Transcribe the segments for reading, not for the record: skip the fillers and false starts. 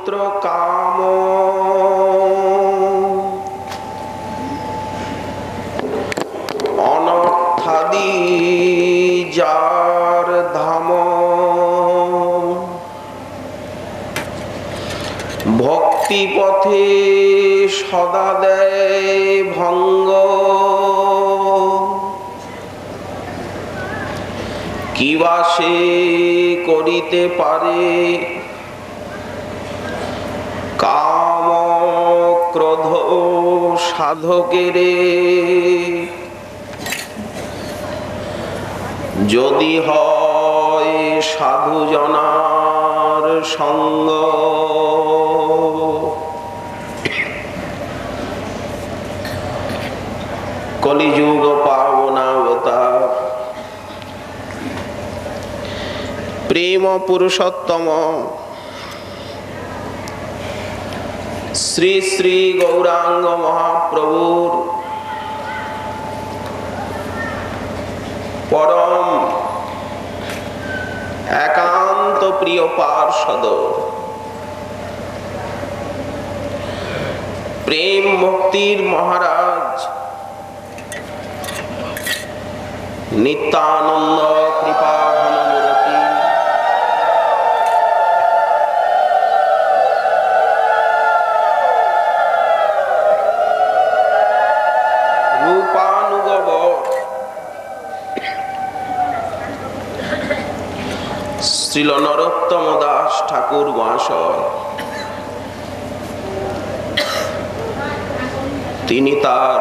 পুত্র কাম অনর্থাদি যার ধাম ভক্তি পথে সদা দেয় ভঙ্গ কিবা সে করিতে পারে কাম ক্রোধ সাধকেরে যদি হয় সাধু জনার সঙ্গ কলিযুগ পাবনাবতার প্রেম পুরুষোত্তম শ্রী শ্রী গৌরাঙ্গ মহাপ্রভুর পরম একান্ত প্রিয় পার্ষদ প্রেম ভক্তির মহারাজ নিত্যানন্দ কৃপা ঘনমূর্তি রূপানুগব শ্রীল নরোত্তম দাস ঠাকুর মহাশয় তিনি তার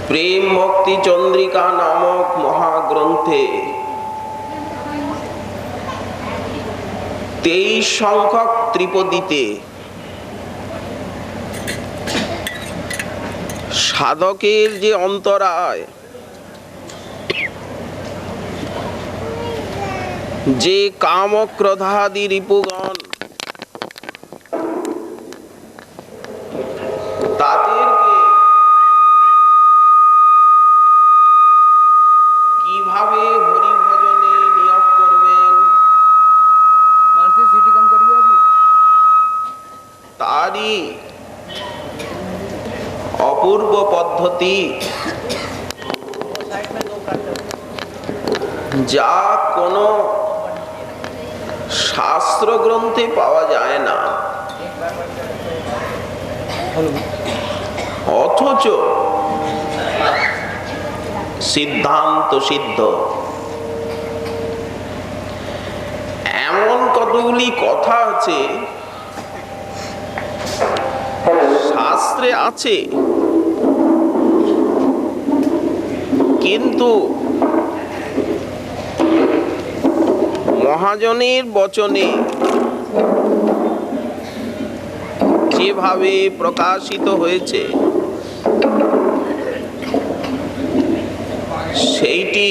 প্রেম ভক্তি চন্দ্রিকা নামক মহাগ্রন্থে 23 সংখ্যক ত্রিপদীতে সাধকের যে অন্তরায় যে কাম ক্রোধাদি রিপুগণ তাদেরকে কিভাবে হরি ভজনে নিয়োগ করবেন তারই অপূর্ব পদ্ধতি যা কোনো শাস্ত্র গ্রন্থে পাওয়া যায় না, অথচ সিদ্ধান্ত সিদ্ধ। এমন কতগুলি কথা আছে শাস্ত্রে আছে, কিন্তু মহাজনের বচনে যেভাবে প্রকাশিত হয়েছে সেইটি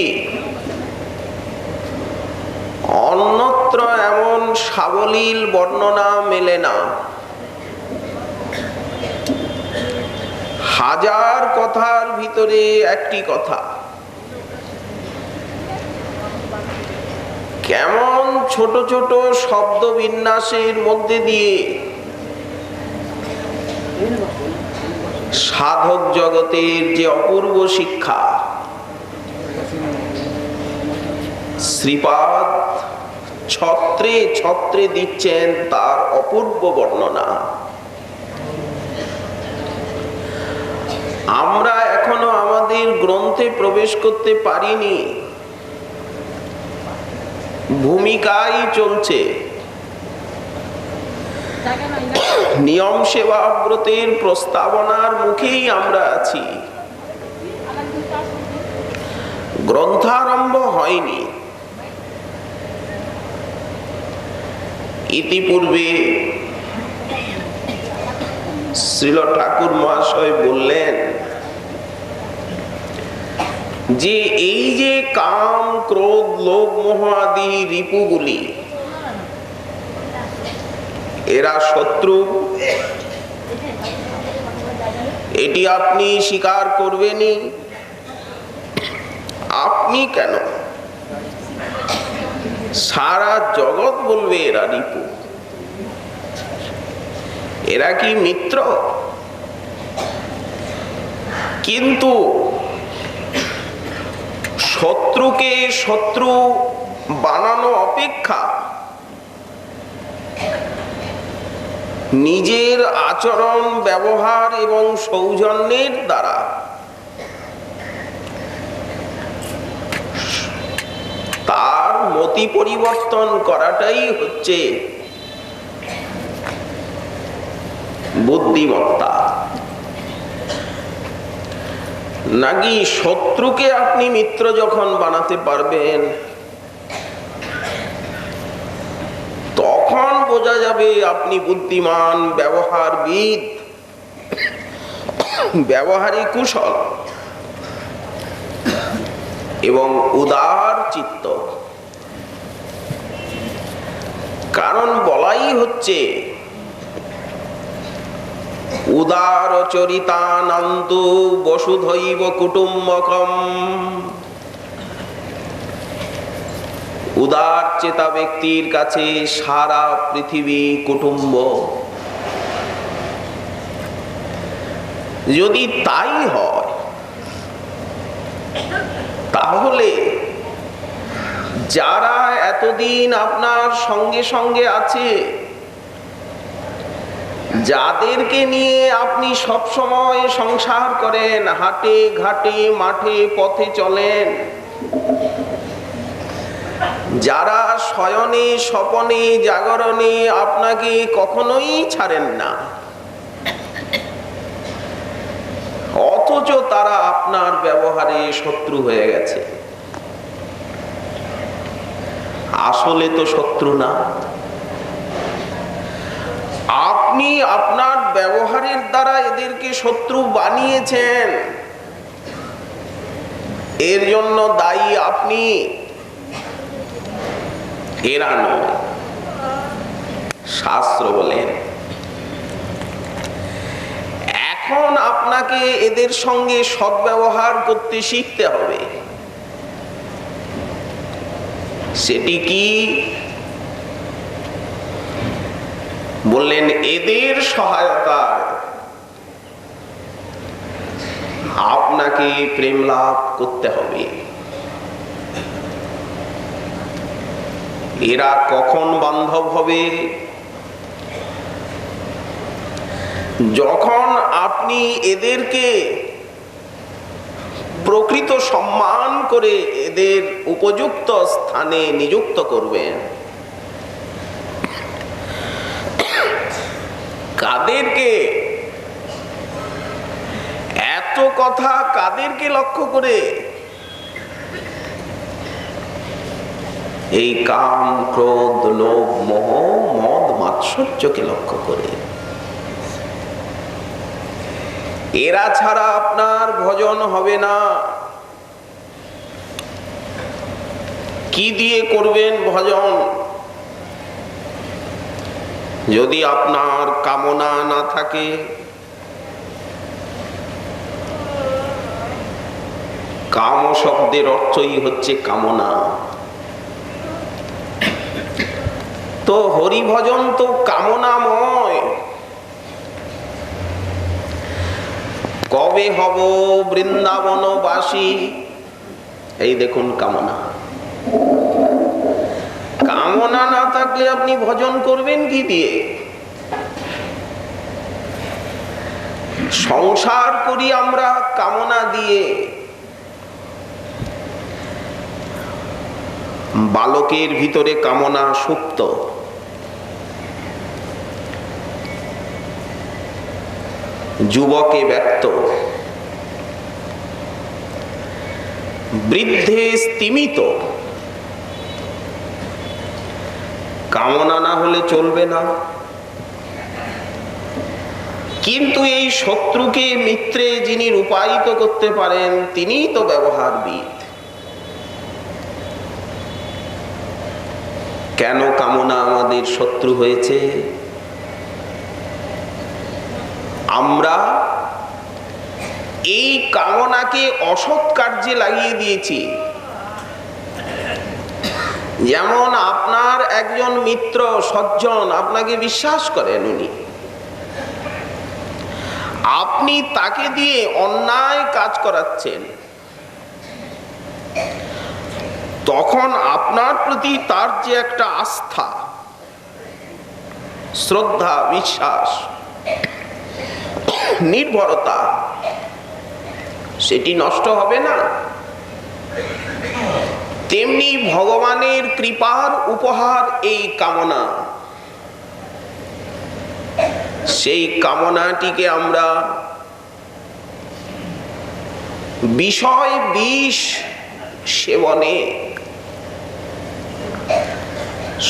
অন্যত্র এমন সাবলীল বর্ণনা মেলে না। হাজার কথার ভিতরে একটি কথা কেমন ছোট ছোট শব্দ বিন্যাসের মধ্যে দিয়ে সাধক জগতের যে অপূর্ব শিক্ষা শ্রীপাদ ছত্রে ছত্রে দিচ্ছেন তার অপূর্ব বর্ণনা। আমরা এখনো আমাদের গ্রন্থে প্রবেশ করতে পারিনি, ভূমিকাই চলছে। নিয়ম সেবা ব্রতের প্রস্তাবনার মুখেই আমরা আছি, গ্রন্থারম্ভ হয়নি। ইতিপূর্বে শ্রীল ঠাকুর মহাশয় বললেন যে এই যে কাম ক্রোধ লোভ মোহ আদি রিপুগুলি এরা শত্রু, এটি আপনি স্বীকার করবেনই। আপনি কেন? সারা জগৎ বলবে এরা রিপু। এরা কি মিত্র? কিন্তু শত্রুকে শত্রু বানানো অপেক্ষা নিজের আচরণ, ব্যবহার এবং সৌজন্যের দ্বারা তার মতি পরিবর্তন করাটাই হচ্ছে বুদ্ধিমত্তা। নাকি শত্রুকে আপনি মিত্র যখন বানাতে পারবেন, তখন বোঝা যাবে আপনি বুদ্ধিমান, ব্যবহারবিদ, ব্যবহারে কুশল এবং উদার চিত্ত। কারণ বলাই হচ্ছে উদার চরিতানন্তু বসুধৈব কুটুম্বকম। উদার চেতা ব্যক্তির কাছে সারা পৃথিবী কুটুম্ব। যদি তাই হয়, তাহলে যারা এতদিন আপনার সঙ্গে সঙ্গে আছে, যাদেরকে নিয়ে আপনি সব সময় সংসার করেন, হাটে ঘাটে মাঠে পথে চলেন, যারা শয়নে স্বপনে জাগরণে আপনাকে কখনোই ছাড়েন না, অথচ তারা আপনার ব্যবহারে শত্রু হয়ে গেছে। আসলে তো শত্রু না, আপনি আপনার ব্যবহারের দ্বারা এদেরকে শত্রু বানিয়েছেন। এর জন্য দায়ী আপনি, এরা নয়। শাস্ত্র বলেন এখন আপনাকে এদের সঙ্গে সদ্ব্যবহার করতে শিখতে হবে। সেটি কি? বললেন এদের সহায়তায় আপনাকে প্রেম লাভ করতে হবে। এরা কখন বান্ধব হবে? যখন আপনি এদেরকে প্রকৃত সম্মান করে এদের উপযুক্ত স্থানে নিযুক্ত করবেন। কাদেরকে? এত কথা কাদেরকে লক্ষ্য করে? এই কাম ক্রোধ লোভ মোহ মদ মাৎসর্যকে লক্ষ্য করে। এরা ছাড়া আপনার ভজন হবে না। কি দিয়ে করবেন ভজন? যদি আপনার কামনা না থাকে, কাম শব্দের অর্থই হচ্ছে কামনা। তো হরিভজন তো কামনাময়। কবে হব বৃন্দাবনবাসী, এই দেখুন কামনা। কামনা না থাকলে আপনি ভজন করবেন কি দিয়ে? সংসার করি আমরা কামনা দিয়ে। বালকের ভিতরে কামনা সুপ্ত, যুবকে ব্যক্ত, বৃদ্ধে স্তিমিত। কামনা না হলে চলবে না। কিন্তু এই শত্রুকে মিত্রে যিনি রূপায়িত করতে পারেন, তিনিই তো ব্যবহারবিদ। কেন কামনা আমাদের শত্রু হয়েছে? আমরা এই কামনাকে অসৎ কার্যে লাগিয়ে দিয়েছি। যেমন আপনার একজন মিত্র সজ্জন আপনাকে বিশ্বাস করেন, উনি আপনি তাকে দিয়ে অন্যায় কাজ করাচ্ছেন, তখন আপনার প্রতি তার যে একটা আস্থা, শ্রদ্ধা, বিশ্বাস, নির্ভরতা, সেটি নষ্ট হবে না? তেমনি ভগবানের কৃপার উপহার এই কামনা, সেই কামনাটিকে আমরা বিষয় বিষ সেবনে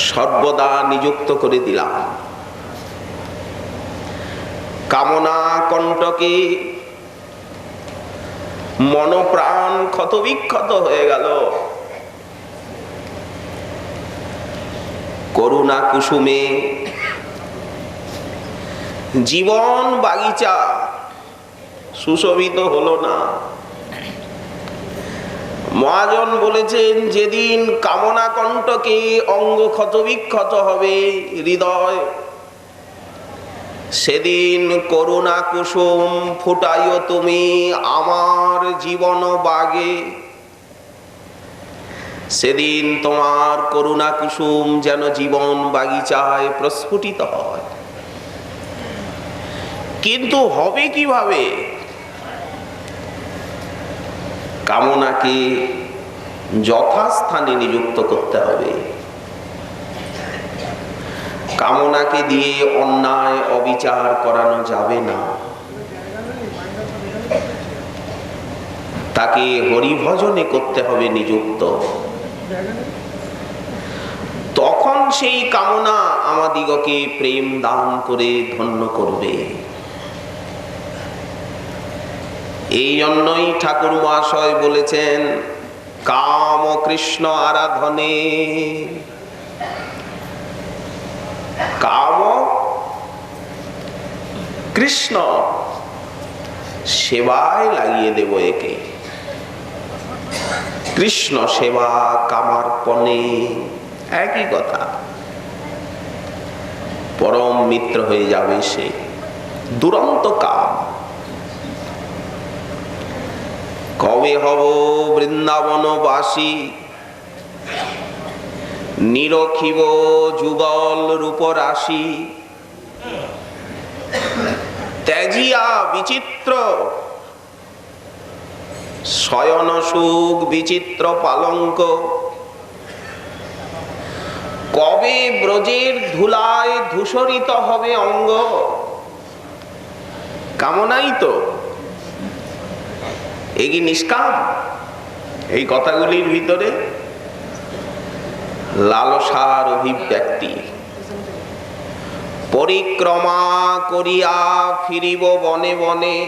সর্বদা নিযুক্ত করে দিলাম। কামনা কণ্টকে মনপ্রাণ ক্ষতবিক্ষত হয়ে গেল। করুণা কুসুমে জীবন বাগিচা সুশোভিত হলো না। মহাজন বলেছেন, যেদিন কামনা কণ্টকে অঙ্গ ক্ষতবিক্ষত হবে হৃদয়, সেদিন করুণা কুসুম ফুটাইও তুমি আমার জীবন বাগে। সেদিন তোমার করুণা কুসুম যেন জীবন বাগিচায় প্রস্ফুটিত হয়। কিন্তু হবে কিভাবে? কামনাকে যথাস্থানে নিযুক্ত করতে হবে। কামনাকে দিয়ে অন্যায় অবিচার করানো যাবে না। তাকে হরিভজনে করতে হবে নিযুক্ত। তখন সেই কামনা আমাদিগকে প্রেম দান করে ধন্য করবে। এই জন্যই ঠাকুর মহাশয় বলেছেন, কাম কৃষ্ণ আরাধনে, কাম কৃষ্ণ সেবায় লাগিয়ে দেব একে। কৃষ্ণ সেবা কামার্পণে, একই কথা। পরম মিত্র হয়ে যাবে সে। দুরন্ত কাম। কবে হব বৃন্দাবনবাসী, নিরখিব যুগল রূপরাশি, ত্যাজিয়া বিচিত্র শয়ন সুখ বিচিত্র পালঙ্ক। কবে ব্রজের ধুলায় ধূসরিত হবে অঙ্গ। কামনাই তো। এ কি নিষ্কাম? এই কথাগুলির ভিতরে লালসার অভিব্যক্তি। পরিক্রমা করিয়া ফিরিব বনে বনে,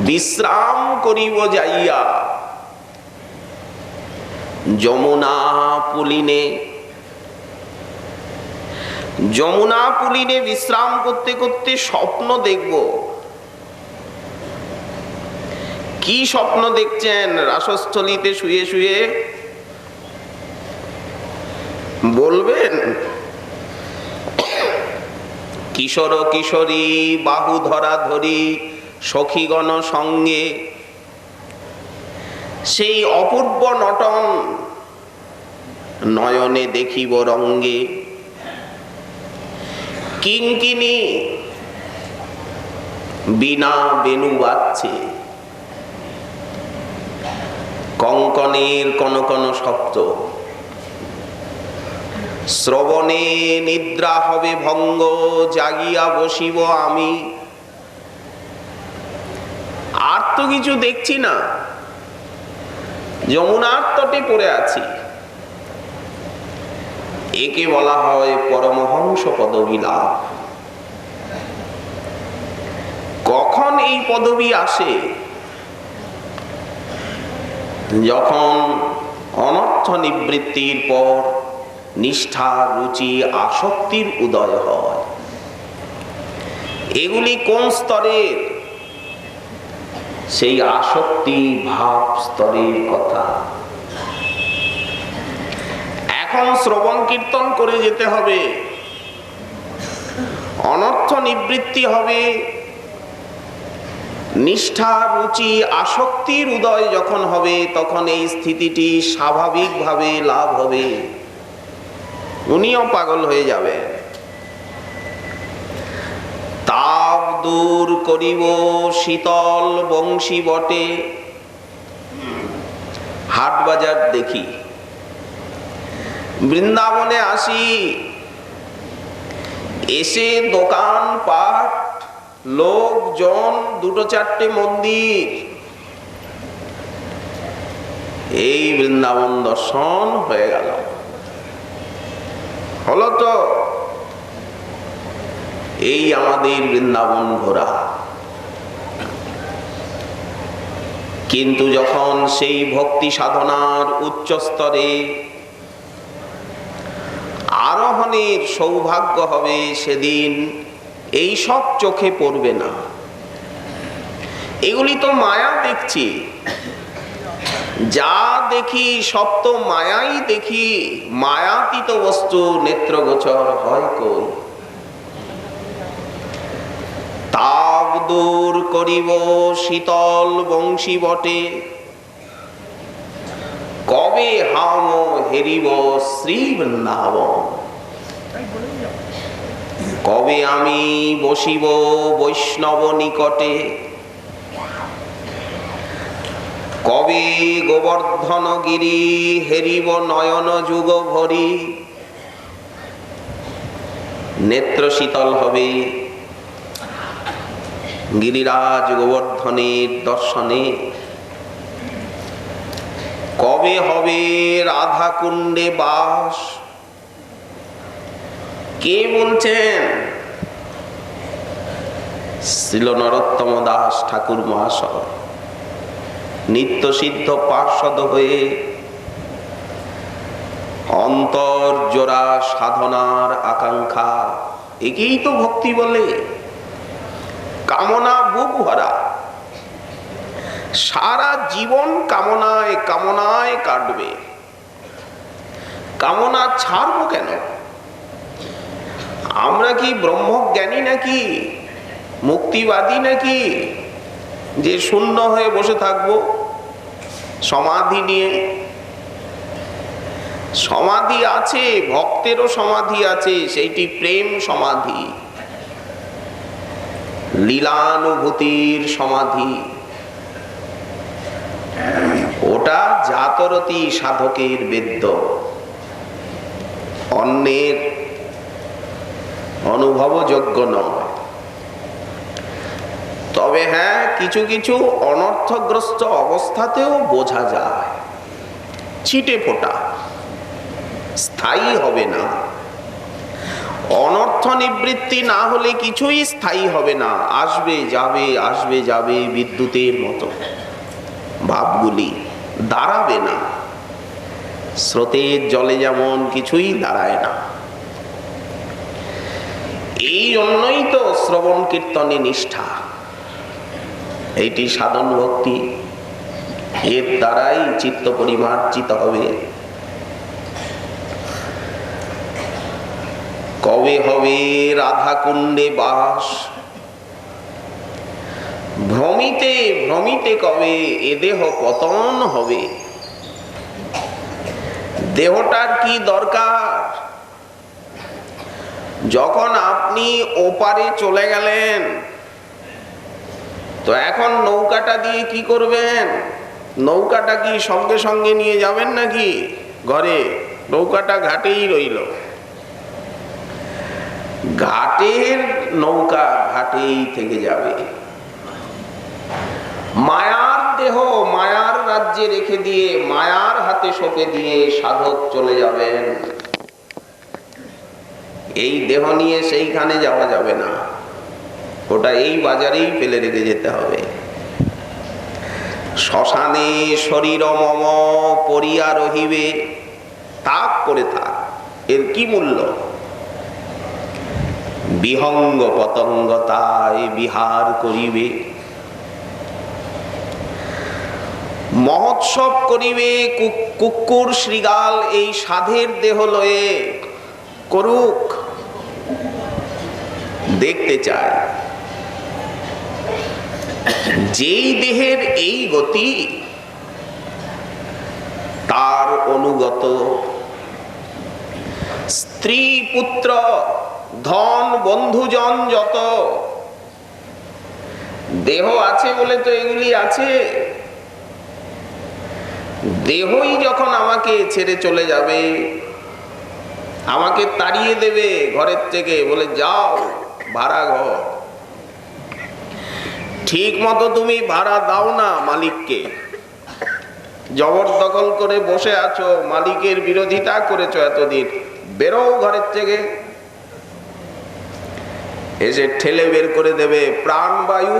বিশ্রাম করিব যাইয়া যমুনা পুলিনে। যমুনা পুলিনে বিশ্রাম করতে করতে স্বপ্ন দেখব। কি স্বপ্ন দেখছেন রাসস্থলীতে শুয়ে শুয়ে? বলবেন? কিশোর কিশোরী বাহু ধরা ধরি সখীগণ সঙ্গে, সেই অপূর্ব নটন নয়নে দেখিব রঙ্গে। কিঙ্কিনী বিনা বেণু বাজছে, কঙ্কনের কনকন শব্দ। শ্রবণে নিদ্রা হবে ভঙ্গ, জাগিয়া বসিব আমি। আর তো কিছু দেখছি না, যমুনার তটে পড়ে আছি। একে বলা হয় পরমহংস পদবী লাভ। কখন এই পদবী আসে? যখন অনর্থ নিবৃত্তির পর নিষ্ঠা, রুচি, আসক্তির উদয় হয়। এগুলি কোন স্তরের? সেই আসক্তি ভাব স্তরের কথা। এখন শ্রবণ কীর্তন করে যেতে হবে, অনর্থ নিবৃত্তি হবে। নিষ্ঠা, রুচি, আসক্তির উদয় যখন হবে তখন এই স্থিতিটি স্বাভাবিকভাবে লাভ হবে। উনিও পাগল হয়ে যাবে। তাপ দূর করিব শীতল বংশী বটে। হাট বাজার দেখি, বৃন্দাবনে আসি, এসে দোকান পাট, লোকজন, দুটো চারটে মন্দির, এই বৃন্দাবন দর্শন হয়ে গেল। হলো তো, এই আমাদের বৃন্দাবন ঘোরা। কিন্তু যখন সেই ভক্তি সাধনার উচ্চ স্তরে আরোহণের সৌভাগ্য হবে, সেদিন এই সব চোখে পড়বে না। এগুলি তো মায়া দেখছি, যা দেখি সব তো মায়াই দেখি। মায়াতীত বস্তু নেত্রগোচর হয় কই? তাপ দূর করিব শীতল বংশী বটে। কবে হাম হেরিব শ্রী বৃন্দাবন। কবে আমি বসিব বৈষ্ণব নিকটে। কবে গোবর্ধন গিরি হেরিব নয়ন যুগ ভরি। নেত্র শীতল হবে গিরিরাজ গোবর্ধনের দর্শনে। কবে হবে রাধা কুণ্ডে বাস। কে বলছেন? শ্রীল নরোত্তম দাস ঠাকুর মহাশয় নিত্য সিদ্ধ পার্ষদ হয়ে অন্তর জোড়া সাধনার আকাঙ্ক্ষা, একেই তো ভক্তি বলে। কামনা বুক ভরা, সারা জীবন কামনায় কামনায় কাটবে। কামনা ছাড়বো কেন? আমরা কি ব্রহ্মজ্ঞানী নাকি, মুক্তিবাদী নাকি, যে শূন্য হয়ে বসে থাকবো সমাধি নিয়ে? সমাধি আছে, ভক্তেরও সমাধি আছে, সেইটি প্রেম সমাধি, লীলানুভূতির সমাধি। ওটা জাতরতি সাধকের বেদ্য, অন্যের অনুভবযোগ্য নয়। তবে হ্যাঁ, কিছু কিছু অনর্থগ্রস্ত অবস্থাতেও বোঝা যায়, ছিটে ফোটা, স্থায়ী হবে না। অনর্থ নিবৃত্তি না হলে কিছুই স্থায়ী হবে না। আসবে যাবে, আসবে যাবে, বিদ্যুতের মতো ভাবগুলি দাঁড়াবে না। স্রোতের জলে যেমন কিছুই দাঁড়ায় না। এই জন্যই তো শ্রবণ কীর্তনে নিষ্ঠা, এইটি সাধন ভক্তি। এর দ্বারাই চিত্ত পরিমার্জিত হবে। কবে হবে রাধা কুণ্ডে বাস। ভ্রমিতে ভ্রমিতে কবে এ দেহ পতন হবে। দেহটার কি দরকার? যখন আপনি ওপারে চলে গেলেন, তো এখন নৌকাটা দিয়ে কি করবেন? নৌকাটা কি সঙ্গে সঙ্গে নিয়ে যাবেন নাকি ঘরে? নৌকাটা ঘাটেই রইল। ঘাটের নৌকা ঘাটেই থেকে যাবে। মায়ার দেহ মায়ার রাজ্যে রেখে দিয়ে, মায়ার হাতে সঁপে দিয়ে সাধক চলে যাবেন। এই দেহ নিয়ে সেইখানে যাওয়া যাবে না, ওটা এই বাজারেই ফেলে রেখে যেতে হবে। শ্মশানে শরীর মম পরিয়া রহিবে। তাক করে থাক, এর কি মূল্য? বিহঙ্গ পতঙ্গতায় বিহার করিবে। মহোৎসব করিবে কুকুর শৃগাল এই সাধের দেহ লয়ে, করুক, দেখতে চায়। যেই দেহের এই গতি তার অনুগত স্ত্রী পুত্র ধন বন্ধুজন যত, দেহ আছে বলে তো এগুলি আছে। দেহই যখন আমাকে ছেড়ে চলে যাবে, আমাকে তাড়িয়ে দেবে ঘরের থেকে, বলে যাও ভাড়া ঘর, ঠিক মতো তুমি ভাড়া দাও না মালিককে, জবরদখল করে বসে আছো, মালিকের বিরোধিতা করেছো এতদিন, বেরো ঘরের থেকে। এসে ঠেলে বের করে দেবে, প্রাণবায়ু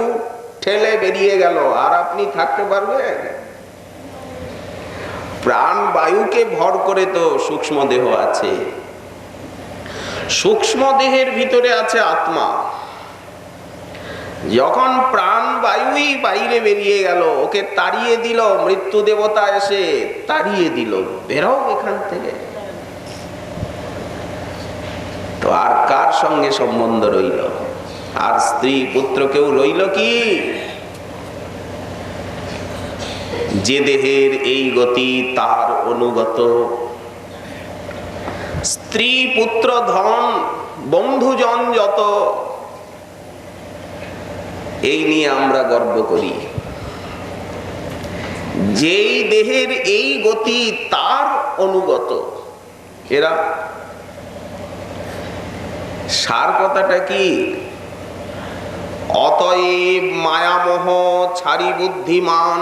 ঠেলে বেরিয়ে গেল, আর আপনি থাকতে পারবেন? প্রাণবায়ুকে ভর করে তো সূক্ষ্ম দেহ আছে, সূক্ষ্ম দেহের ভিতরে আছে আত্মা। যখন প্রাণবায়ুই বাইরে বেরিয়ে গেল, ওকে তাড়িয়ে দিল, মৃত্যু দেবতা এসে তাড়িয়ে দিল, বেরো এখান থেকে, তো আর কার সঙ্গে সম্বন্ধ রইল? আর স্ত্রী পুত্র কেউ রইল কি? যে দেহের এই গতি তার অনুগত স্ত্রী পুত্র ধন বন্ধুজন যত, এই নিয়ে আমরা গর্ব করি। যেই দেহের এই গতি তার অনুগত এরা। সার কথাটা কি? অতএব মায়ামোহ ছাড়ি বুদ্ধিমান,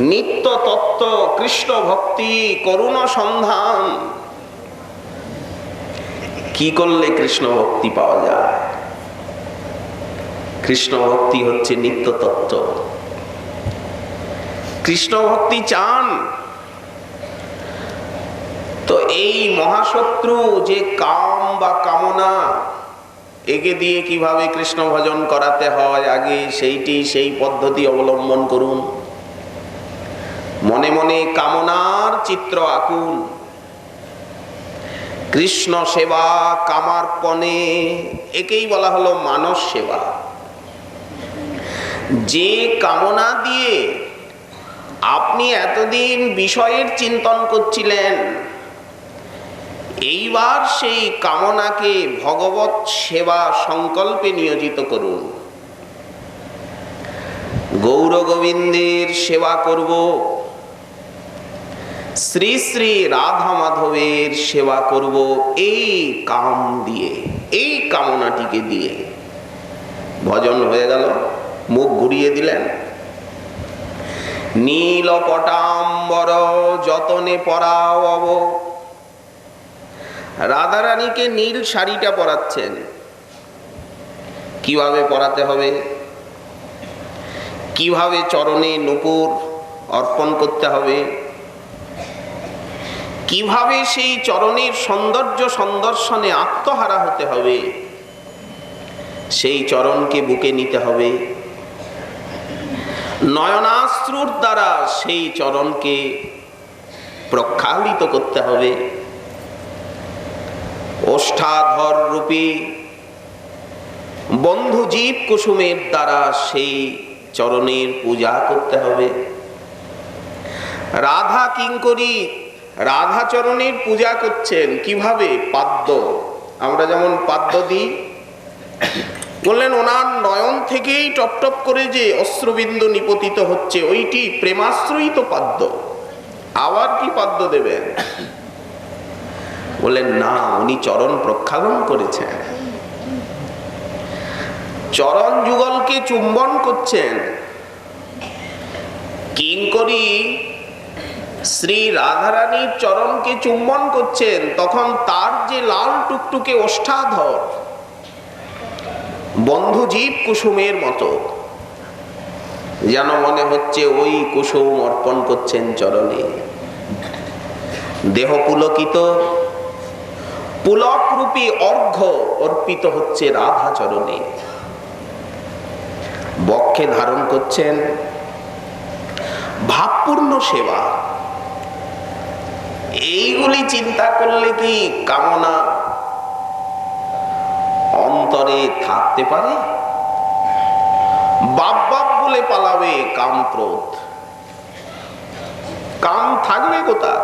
নিত্য তত্ত্ব কৃষ্ণ ভক্তি করুণ সন্ধান। কি করলে কৃষ্ণ ভক্তি পাওয়া যায়? কৃষ্ণ ভক্তি হচ্ছে নিত্য তত্ত্ব। কৃষ্ণ ভক্তি চান তো এই মহাশত্রু যে কাম বা কামনা, একে দিয়ে কিভাবে কৃষ্ণ ভজন করাতে হয় আগে সেই পদ্ধতি অবলম্বন করুন। মনে মনে কামনার চিত্র আঁকুন। কৃষ্ণ সেবা কামার্পণে, একেই বলা হলো মানস সেবা। যে কামনা দিয়ে আপনি এতদিন বিষয়ের চিন্তন করছিলেন, এইবার সেই কামনাকে ভগবৎ সেবা সংকল্পে নিয়োজিত করুন। গৌর গোবিন্দের সেবা করব, শ্রী শ্রী রাধা মাধবের সেবা করব, এই কাম দিয়ে, এই কামনাটিকে দিয়ে ভজন হয়ে গেল। মুখ ঘুরিয়ে দিলেন। নীল পটাম্বর যতনে পরাও অব, রাধারানীকে নীল শাড়িটা পরাচ্ছেন। কিভাবে পরাতে হবে, কিভাবে চরণে নূপুর অর্পণ করতে হবে, কিভাবে সেই চরণের সৌন্দর্য সন্দর্শনে আত্মহারা হতে হবে, সেই চরণকে বুকে নিতে হবে, নয়নাশ্রুর দ্বারা সেই চরণকে প্রক্ষালিত করতে হবে, ওষ্ঠাধর রূপী বন্ধু জীব কুসুমের দ্বারা সেই চরণের পূজা করতে হবে। রাধা কিঙ্করী রাধা চরণের পূজা করছেন কিভাবে? পাদ্য, আমরা যেমন পাদ্য দিই, বললেন ওনার নয়ন থেকেই টপ টপ করে যে অশ্রুবিন্দু নিপতিত হচ্ছে, ওইটি প্রেমাশ্রয়িত পাদ্য। আবার কি পাদ্য দেবেন? বললেন না, উনি চরণ প্রক্ষালন করেছেন, চরণ যুগলকে চুম্বন করছেন। কিঙ্করী শ্রী রাধারানীর চরণকে চুম্বন করছেন, তখন তার যে লাল টুকটুকে ওষ্ঠাধর বন্ধু জীব কুসুমের মতো, যেন মনে হচ্ছে ওই কুসুম অর্পণ করছেন চরণে। দেহ পুলকিত, পুলক রূপী অর্ঘ্য অর্পিত হচ্ছে রাধা চরণে। বক্ষে ধারণ করছেন ভাবপূর্ণ সেবা, এইগুলি চিন্তা করলে কি কামনা অন্তরে থাকতে পারে? বাপ বাপ বলে পালাবে কাম ক্রোধ, কাম থাকবে কোথায়?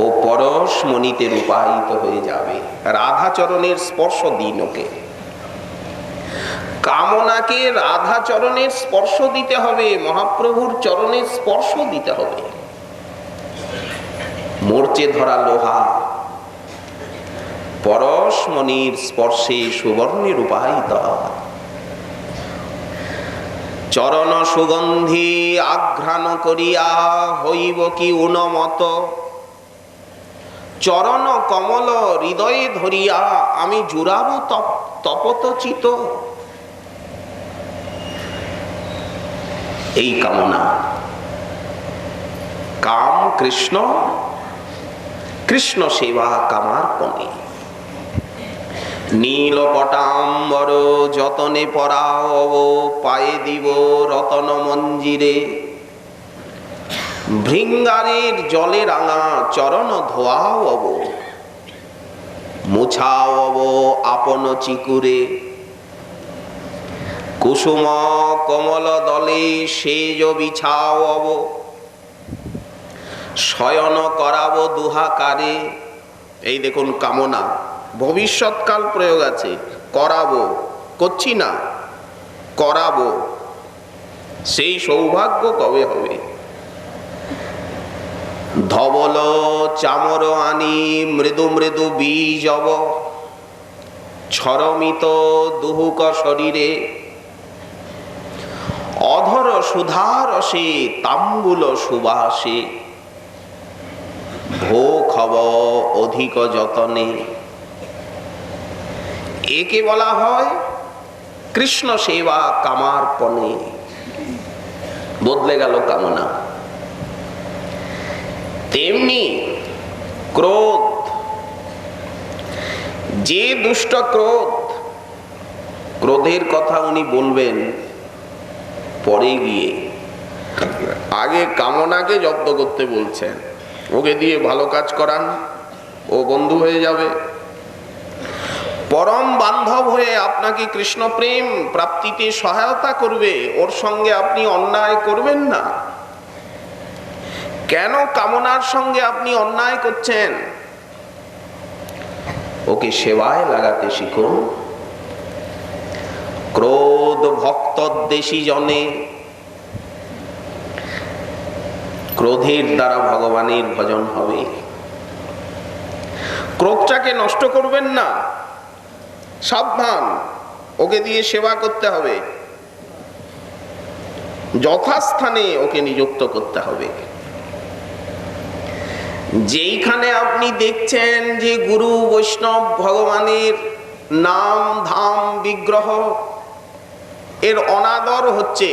ও পরশমণিতে রূপায়িত হয়ে যাবে। রাধাচরণের স্পর্শ দিন ওকে। কামনাকে রাধাচরণের স্পর্শ দিতে হবে, মহাপ্রভুর চরণের স্পর্শ দিতে হবে। মরচে ধরা লোহা পরশমণির স্পর্শে সুবর্ণে রূপায়িত হয়। চরণ সুগন্ধি আঘ্রাণ করিয়া হইব কি উন্মত, চরণ কমল হৃদয়ে ধরিয়া আমি জুড়াব তপত চিত। এই কামনা, কাম কৃষ্ণ, কৃষ্ণ সেবা কামার্পণে। নীল পটাম্বর যতনে পরাব, পায়ে দিব রতন মঞ্জিরে। ভৃঙ্গারের জলে রাঙা চরণ ধোয়াব, মুছাব আপন চিকুরে। কুসুম কমল দলে সেজ বিছাব, শয়ন করাব দুহাকারে। এই দেখুন কামনা, ভবিষ্যৎকাল প্রয়োগ আছে। করাবো, করছি না, করাবো। সেই সৌভাগ্য কবে হবে? ধবল চামর আনি মৃদু মৃদু বীজব, ছরমিত দুহুক শরীরে। অধর সুধারসে তাম্বুল সুবাসে, ভোগ হব অধিক যতনে। একে বলা হয় কৃষ্ণ সেবা কামার্পণে। বদলে গেল কামনা। তেমনি ক্রোধ, যে দুষ্ট ক্রোধ, ক্রোধের কথা উনি বলবেন পরে গিয়ে। আগে কামনাকে জব্দ করতে বলছেন, ওকে দিয়ে ভালো কাজ করান, ও বন্ধু হয়ে যাবে, পরম বান্ধব হয়ে আপনাকে কৃষ্ণ প্রেম প্রাপ্তিতে সহায়তা করবে। ওর সঙ্গে আপনি অন্যায় করবেন না। কেন কামনার সঙ্গে আপনি অন্যায় করছেন? ওকে সেবায় লাগাতে শিখুন। ক্রোধ ভক্তদ্বেষী জনে, ক্রোধের দ্বারা ভগবানের ভজন হবে। ক্রোধটাকে নষ্ট করবেন না, সাবধান। ওকে দিয়ে সেবা করতে হবে, যথাস্থানে ওকে নিযুক্ত করতে হবে। যেইখানে আপনি দেখছেন যে গুরু বৈষ্ণব ভগবানের নাম ধাম বিগ্রহ এর অনাদর হচ্ছে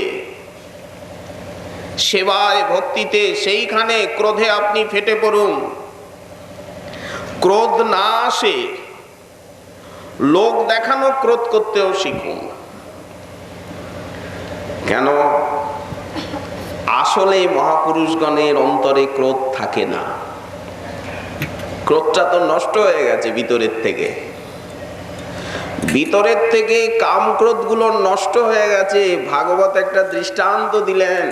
সেবায় ভক্তিতে, সেইখানে ক্রোধে আপনি ফেটে পড়ুন। ক্রোধ না আসে, লোক দেখানো ক্রোধ করতেও শিখুন। কেন? আসলে মহাপুরুষগণের অন্তরে ক্রোধ থাকে না। ক্রোধটা তো নষ্ট হয়ে গেছে ভিতরের থেকে। ভিতরের থেকে কাম ক্রোধ গুলো নষ্ট হয়ে গেছে। ভাগবত একটা দৃষ্টান্ত দিলেন,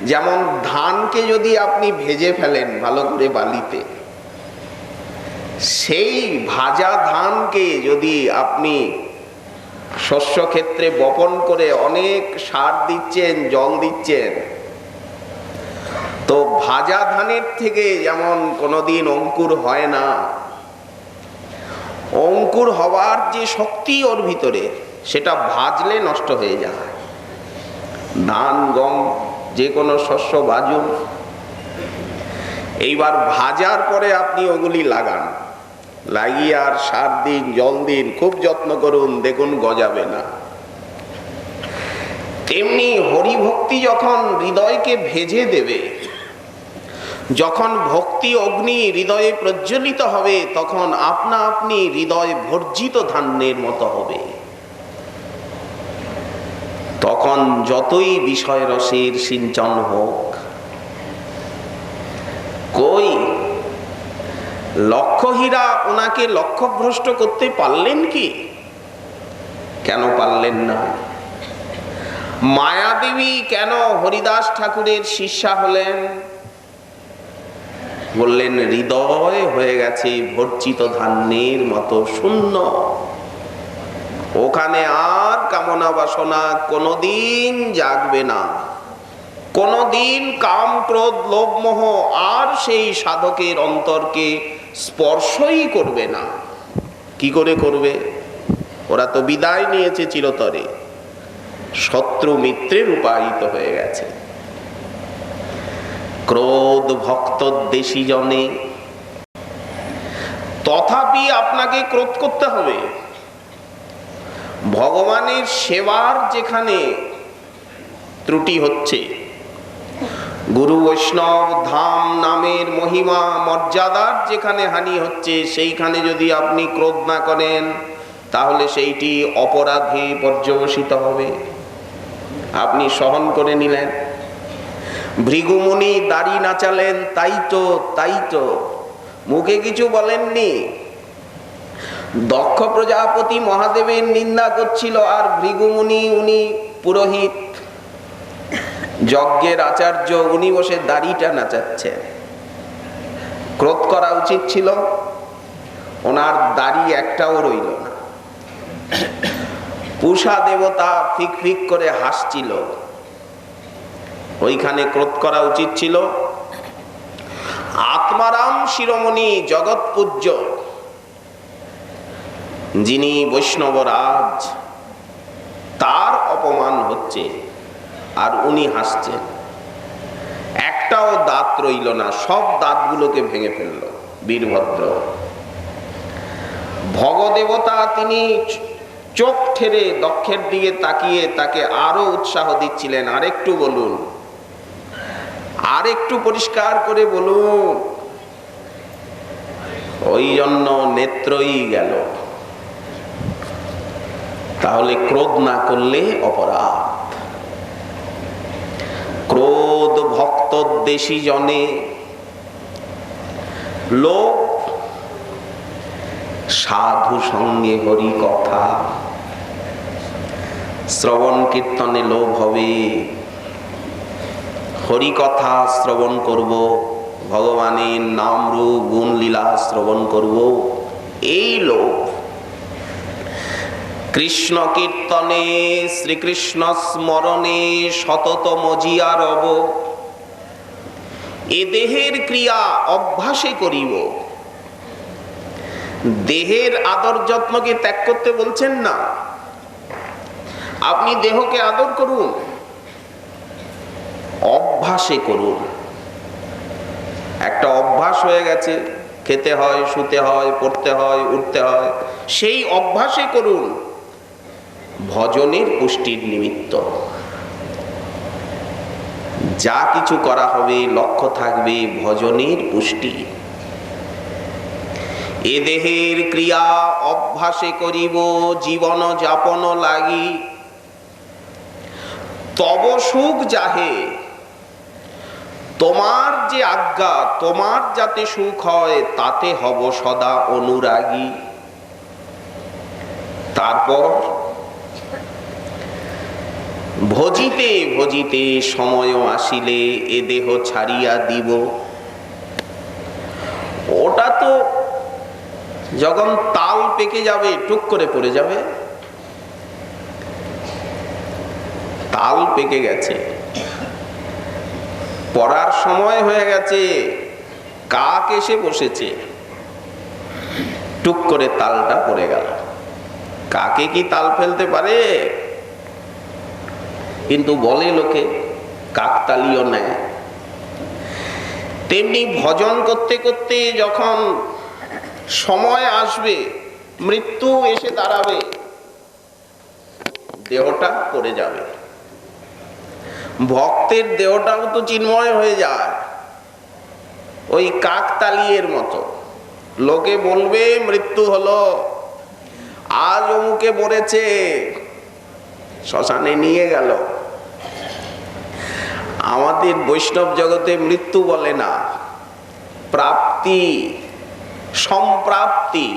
যেমন ধানকে যদি আপনি ভেজে ফেলেন ভালো করে বালিতে, সেই ভাজা ধানকে যদি আপনি শস্য ক্ষেত্রে বপন করে অনেক সার দিচ্ছেন, জল দিচ্ছেন, তো ভাজা ধানের থেকে যেমন কোনোদিন অঙ্কুর হয় না, অঙ্কুর হওয়ার যে শক্তি ওর ভিতরে, সেটা ভাজলে নষ্ট হয়ে যায়। ধান গম যে কোনো শস্য ভাজুন, এইবার ভাজার পরে আপনি ওগুলি লাগান, লাগিয়ে আর সার দিন, জল দিন, খুব যত্ন করুন, দেখুন গজাবে না। তেমনি হরিভক্তি যখন হৃদয়কে ভেজে দেবে, যখন ভক্তি অগ্নি হৃদয়ে প্রজ্বলিত হবে, তখন আপনা আপনি হৃদয় ভর্জিত ধান্যের মতো হবে। তখন তখন যতই বিষয় রসের সিঞ্চন হোক, কই লক্ষ্যহীরা ওনাকে লক্ষ্যভ্রষ্ট করতে পারলেন কি? কেন পারলেন না? মায়াদেবী কেন হরিদাস ঠাকুরের শিষ্যা হলেন? বললেন হৃদয় হয়ে গেছে ভর্জিত ধান্যের মতো শূন্য, ওখানে আর কামনা বাসনা কোনোদিন জাগবে না, কোনোদিন কাম ক্রোধ লোভ মোহ আর সেই সাধকের অন্তরকে স্পর্শই করবে না। কি করে করবে? ওরা তো বিদায় নিয়েছে চিরতরে, শত্রু মিত্রে রূপায়িত হয়ে গেছে। ক্রোধ ভক্তদ্বেষী জনে, তথাপি আপনাকে ক্রোধ করতে হবে। ভগবানের সেবার যেখানে ত্রুটি হচ্ছে, গুরু বৈষ্ণব ধাম নামের মহিমা মর্যাদার যেখানে হানি হচ্ছে, সেইখানে যদি আপনি ক্রোধ না করেন তাহলে সেইটি অপরাধে পর্যবসিত হবে। আপনি সহন করে নিলেন। ভৃগুমুনি দাড়ি নাচালেন, তাই তো মুখে কিছু বলেননি। দক্ষ প্রজাপতি মহাদেবের নিন্দা করছিল, আর ভৃগুমুনি উনি পুরোহিত যজ্ঞের আচার্য, উনি বসে দাড়িটা নাচাচ্ছেন। ক্রোধ করা উচিত ছিল, ওনার দাড়ি একটাও রইল না। পূষা দেবতা ফিক ফিক করে হাসছিল, ওইখানে ক্রোধ করা উচিত ছিল। আত্মারাম শিরোমণি জগৎ পূজ্য, যিনি বৈষ্ণবরাজ, তার অপমান হচ্ছে আর উনি হাসছেন। একটাও দাঁত রইল না, সব দাঁতগুলোকে ভেঙে ফেলল বীরভদ্র। ভগদেবতা তিনি চোখ ঠেরে দক্ষের দিকে তাকিয়ে তাকে আরো উৎসাহ দিচ্ছিলেন, আরেকটু বলুন, আরেকটু পরিষ্কার করে বলুন। ওই জন্য নেত্রই গেল। তাহলে ক্রোধ না করলে অপরাধ। ক্রোধ ভক্তদ্বেষী জনে, লোভ সাধু সঙ্গে হরি কথা, শ্রবণ কীর্তনে লোভ হবে। হরি কথা শ্রবণ করব, ভগবানের নাম রূপ গুণ লীলা শ্রবণ করব, এই লোভ। কৃষ্ণ কীর্তনে শ্রীকৃষ্ণ স্মরণে সতত মজিয়া রব, এ দেহের ক্রিয়া অভ্যাসে করিব। দেহের আদর যত্নকে ত্যাগ করতে বলছেন না, আপনি দেহকে আদর করুন, অভ্যাসে করুন। একটা অভ্যাস হয়ে গেছে, খেতে হয়, শুতে হয়, পড়তে হয়, উঠতে হয়, সেই অভ্যাসে করুন। ভজনের পুষ্টির নিমিত্ত যা কিছু করা হবে লক্ষ্য থাকবে ভজনের পুষ্টি। এ দেহের ক্রিয়া অভ্যাসে করিব, জীবন যাপন লাগি। তব সুখ যাহে, তোমার যে আজ্ঞা, তোমার যাতে সুখ হয় তাতে হব সদা অনুরাগী। তারপর ভজিতে ভজিতে সময় আসিলে এ দেহ ছাড়িয়া দিব। ওটা তো যখন তাল পেকে যাবে টুক করে পড়ে যাবে। তাল পেকে গেছে, পড়ার সময় হয়ে গেছে, কাক এসে বসেছে, টুক করে তালটা পড়ে গেল। কাকে কি তাল ফেলতে পারে? কিন্তু বলে লোকে কাকতালীয় নেয়। তেমনি ভজন করতে করতে যখন সময় আসবে, মৃত্যু এসে দাঁড়াবে, দেহটা পড়ে যাবে। ভক্তের দেহটাও তো চিন্ময় হয়ে যায়, ওই কাকতালীয়ের মতো। লোকে বলবে মৃত্যু হলো, আজ অমুকে মরেছে, শ্মশানে নিয়ে গেল। আমাদের বৈষ্ণব জগতে মৃত্যু বলে না, প্রাপ্তি, সম্প্রাপ্তি।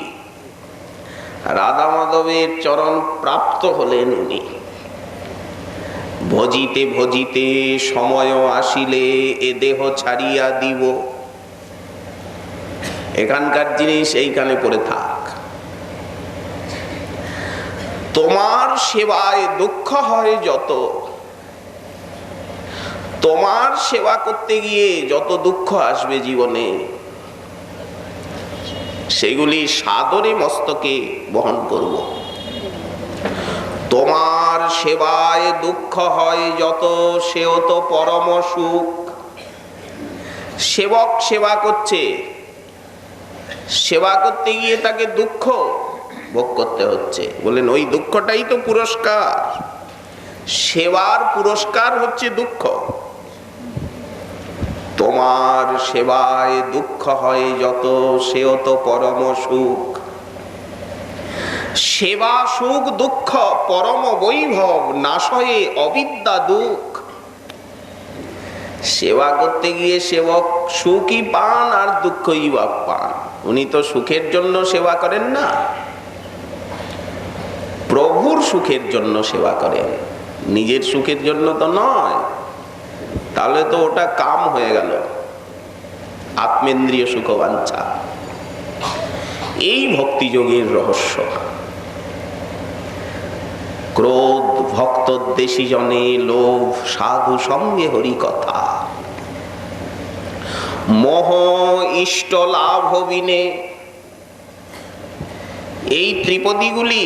রাধা মাধবের চরণ প্রাপ্ত হলেন উনি। ভজিতে ভজিতে সময় আসিলে এ দেহ ছাড়িয়া দিব। এখানকার জিনিস এইখানে পড়ে থাক। তোমার সেবায় দুঃখ হয় যত, তোমার সেবা করতে গিয়ে যত দুঃখ আসবে জীবনে, সেগুলি সাদরে মস্তকে বহন করব। তোমার সেবায় দুঃখ হয় যত, সেও তো পরম সুখ। সেবক সেবা করছে, সেবা করতে গিয়ে তাকে দুঃখ ভোগ করতে হচ্ছে। বলেন ওই দুঃখটাই তো পুরস্কার। সেবার পুরস্কার হচ্ছে দুঃখ। তোমার সেবায় দুঃখ হয় যত, সেও তো পরম সুখ। সেবা সুখ দুঃখ পরম বৈভব, নাশয়ে অবিদ্যা দুঃখ। সেবা করতে গিয়ে সেবক সুখই পান আর দুঃখই বা পান। উনি তো সুখের জন্য সেবা করেন না, প্রভুর সুখের জন্য সেবা করেন, নিজের সুখের জন্য তো নয়। তাহলে তো ওটা কাম হয়ে গেল, আত্মেন্দ্রিয় সুখবাঞ্ছা। এই ভক্তিযোগের রহস্য। ক্রোধ ভক্তদ্বেষী জনে, লোভ সাধু সঙ্গে হরি কথা। মোহ ইষ্ট লাভ বিনে। এই ত্রিপদীগুলি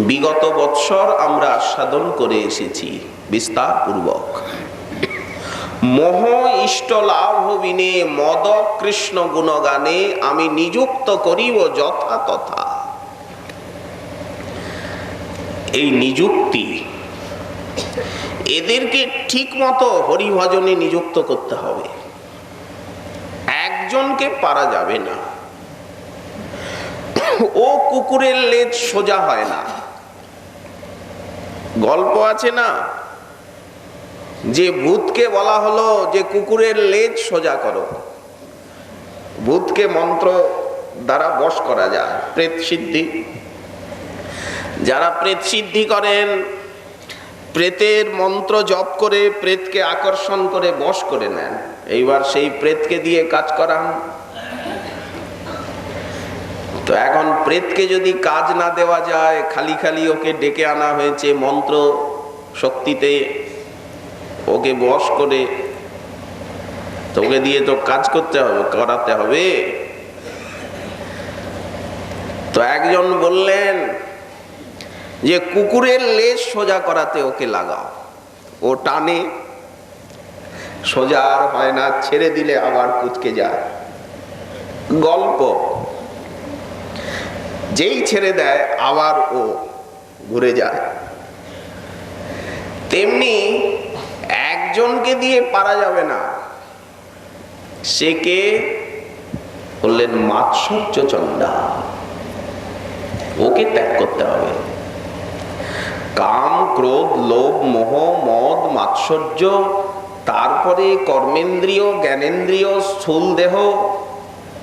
বিগত বৎসর আমরা আস্বাদন করে এসেছি বিস্তার পূর্বক। মোহ ইষ্ট লাভ বিনে, মদ কৃষ্ণ গুণগানে আমি নিযুক্ত করিব যথা তথা। এই নিযুক্তি, এদেরকে ঠিক মতো হরিভজনে নিযুক্ত করতে হবে। একজনকে পারা যাবে না। ও কুকুরের লেজ সোজা হয় না। গল্প আছে না, যে ভূতকে বলা হলো যে কুকুরের লেজ সোজা করো। ভূতকে মন্ত্র দ্বারা বশ করা যায়, প্রেত সিদ্ধি। যারা প্রেত সিদ্ধি করেন, প্রেতের মন্ত্র জপ করে প্রেতকে আকর্ষণ করে বশ করে নেন। এইবার সেই প্রেতকে দিয়ে কাজ করান। তো এখন প্রেতকে যদি কাজ না দেওয়া যায়, খালি খালি ওকে ডেকে আনা হয়েছে মন্ত্র শক্তিতে, ওকে বশ করে, তো ওকে দিয়ে তো কাজ করতে হবে, করাতে হবে। তো একজন বললেন যে কুকুরের লেজ সোজা করাতে ওকে লাগাও। ও টানে, সোজা আর হয় না, ছেড়ে দিলে আবার কুচকে যায়। গল্প। যেই ছেড়ে দেয় আবার ও ঘুরে যায়। তেমনি একজনকে দিয়ে পারা যাবে না। সে কে? বললেন মাৎসর্য চণ্ডা। ওকে ত্যাগ করতে হবে। কাম, ক্রোধ, লোভ, মোহ, মদ, মাৎসর্য, তারপরে কর্মেন্দ্রিয়, জ্ঞানেন্দ্রিয়, স্থূল দেহ,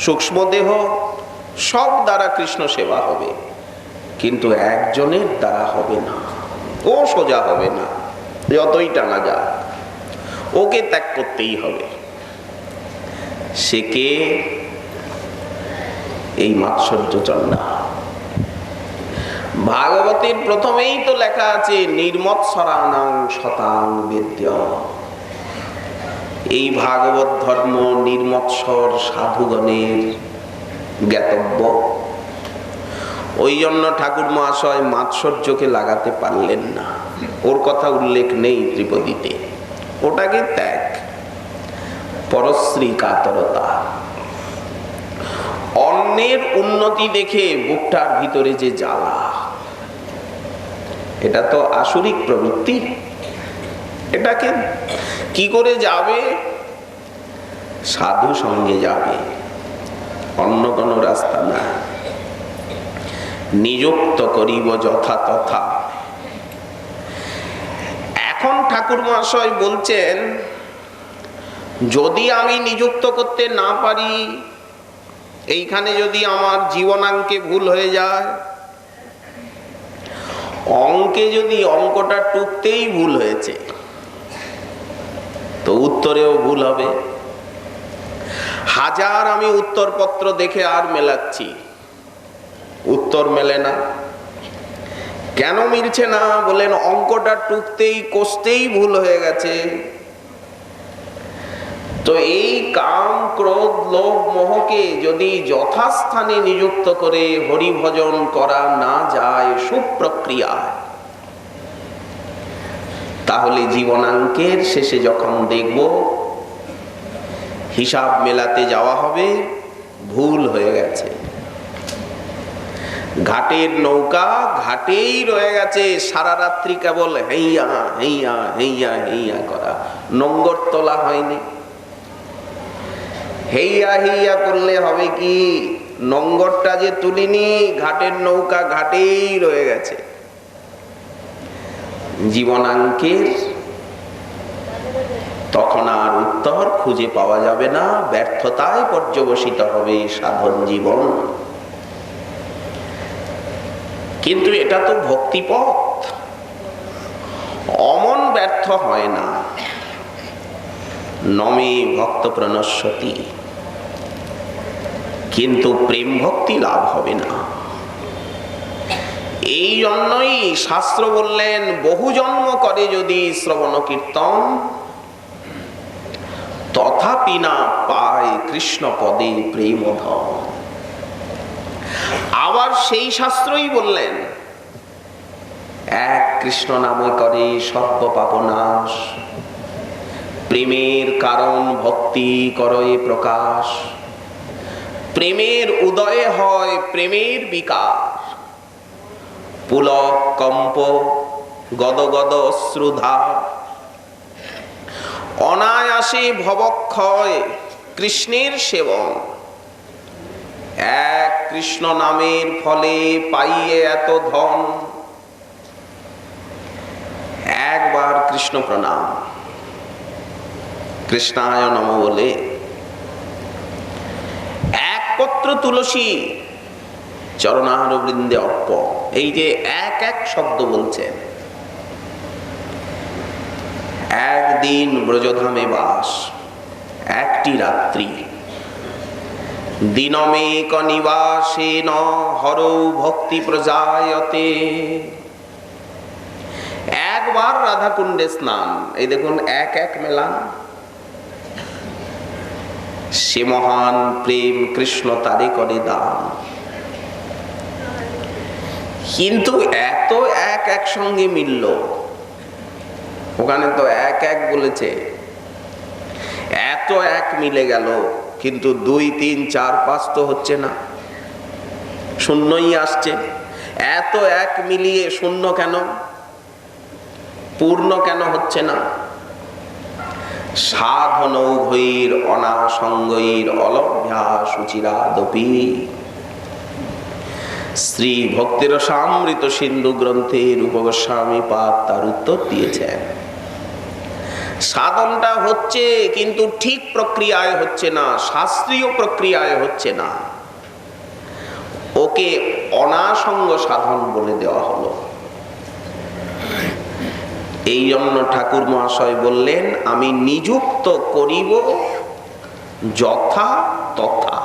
সূক্ষ্ম দেহ, সব দ্বারা কৃষ্ণ সেবা হবে, কিন্তু একজনের দ্বারা হবে না। ও সোজা হবে না, যতই টানা যাক, ওকে ত্যাগ করতেই হবে। সে কে? এই মাৎসর্য চণ্ডা। ভাগবতের প্রথমেই তো লেখা আছে নির্মৎসরাণাং শতাং বেদ্য। এই ভাগবত ধর্ম নির্মৎসর সাধুগণের জ্ঞাতব্য। ওই জন্য ঠাকুর মহাশয় মাৎসর্যকে লাগাতে পারলেন না। ওর কথা উল্লেখ নেই ত্রিপদীতে। ওটাকে ত্যাগ, পরশ্রী কাতরতা। অন্যের উন্নতি দেখে বুকটার ভিতরে যে জ্বালা, এটা তো আসরিক প্রবৃত্তি। এটাকে কি করে যাবে? সাধু সঙ্গে যাবে, অন্য কোনো রাস্তা না। নিযুক্ত করিব যথা তথা। এখন ঠাকুর মহাশয় বলছেন, যদি আমি নিযুক্ত করতে না পারি, এইখানে যদি আমার জীবনাঙ্কে ভুল হয়ে যায়, অঙ্কে যদি অঙ্কটা টুকতেই ভুল হয়েছে তো উত্তরেও ভুল হবে। হাজার আমি উত্তরপত্র দেখে আর মেলাচ্ছি, উত্তর মেলে না। কেন মিলছে না? বলেন অঙ্কটা টুকতেই কষতেই ভুল হয়ে গেছে। তো এই কাম ক্রোধ লোভ মোহকে যদি যথাস্থানে নিযুক্ত করে হরিভজন করা না যায় সুপ্রক্রিয়ায়, তাহলে জীবনাঙ্কের শেষে যখন দেখব হিসাব মেলাতে যাওয়া হবে, ভুল হয়ে গেছে। ঘাটের নৌকা ঘাটেই রয়ে গেছে, সারা রাত্রি কেবল হেইয়া হেইয়া হেইয়া হেইয়া করা, নোঙ্গর তোলা হয়নি। হেইয়া হেইয়া করলে হবে কি, নোঙ্গরটা যে তুলিনি, ঘাটের নৌকা ঘাটেই রয়ে গেছে। জীবনাঙ্কের তখন আর উত্তর খুঁজে পাওয়া যাবে না, ব্যর্থতায় পর্যবসিত হবে সাধন জীবন। কিন্তু এটা তো ভক্তিপথ, অমন ব্যর্থ হয় না। নমে ভক্ত প্রণশ্যতি, কিন্তু প্রেম ভক্তি লাভ হবে না। এই জন্যই শাস্ত্র বললেন, বহু জন্ম করে যদি শ্রবণ কীর্তন, তথাপি না পায় কৃষ্ণ পদে প্রেম ধন। আবার সেই শাস্ত্রই বললেন, এক কৃষ্ণ নামে করে সর্ব পাপ নাশ, প্রেমের কারণ ভক্তি করয়ে প্রকাশ, প্রেমের উদয়ে হয় প্রেমের বিকাশ, পুলক কম্প গদ গদ অশ্রুধার, অনায়াসে ভবক্ষয় কৃষ্ণের সেবন, এক কৃষ্ণ নামের ফলে পাইয়ে এত ধন। একবার কৃষ্ণ প্রণাম, কৃষ্ণায় নম বলে এক পত্র তুলসী চরণার বৃন্দে অর্প, এই যে এক এক শব্দ বলছেন। একদিন ব্রজধামে বাস, একটি রাত্রি, দিনমেক নিবাসেন হরৌ ভক্তি প্রজায়তে। একবার রাধাকুণ্ডে স্নান, এই দেখুন এক এক মেলান। সে মহান প্রেম কৃষ্ণ তারে করে দান। কিন্তু এত এক এক সঙ্গে মিলল, ওখানে তো এক এক বলেছে, এত এক মিলে গেল, কিন্তু 2, 3, 4, 5 তো হচ্ছে না, শূন্যই আসছে। এত এক মিলিয়ে শূন্য কেন, পূর্ণ কেন হচ্ছে না? সাধন উভয়ের অনাসঙ্গের অলভ্যা সুচিরাদপি। শ্রী ভক্তিরসামৃত সিন্ধু গ্রন্থে রূপ গোস্বামী পাদ তার উত্তর দিয়েছেন। সাধনটা হচ্ছে, কিন্তু ঠিক প্রক্রিয়ায় হচ্ছে না, শাস্ত্রীয় প্রক্রিয়ায় হচ্ছে না। ওকে অনাসঙ্গ সাধন বলে দেওয়া হলো। এই জন্য ঠাকুর মহাশয় বললেন, আমি নিযুক্ত করিব যথা তথা।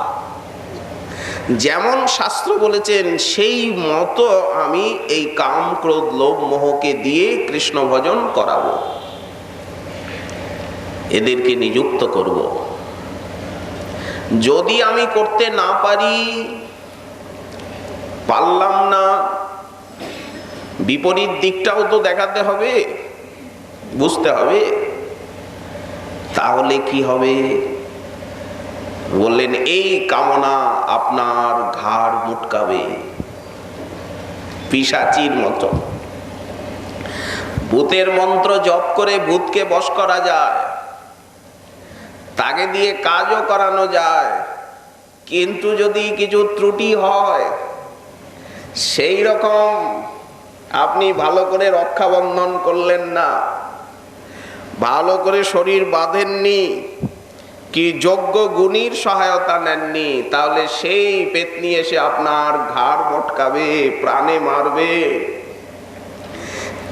যেমন শাস্ত্র বলেছেন সেই মতো আমি এই কাম ক্রোধ লোভ মোহকে দিয়ে কৃষ্ণ ভজন করাবো, এদেরকে নিযুক্ত করব। যদি আমি করতে না পারি, পারলাম না, বিপরীত দিকটাও তো দেখাতে হবে, বুঝতে হবে। তাহলে কি হবে? বললেন, এই কামনা আপনার ঘাড় মুটকাবে পিশাচির মতো। ভূতের মন্ত্র জপ করে ভূতকে বশ করা যায়, তাকে দিয়ে কাজও করানো যায়, কিন্তু যদি কিছু ত্রুটি হয়, সেই রকম আপনি ভালো করে রক্ষাবন্ধন করলেন না, ভালো করে শরীর বাঁধেননি, কি যোগ্য গুণীর সহায়তা নেননি, তাহলে সেই পেতনি এসে আপনার ঘাড় মটকাবে, প্রাণে মারবে।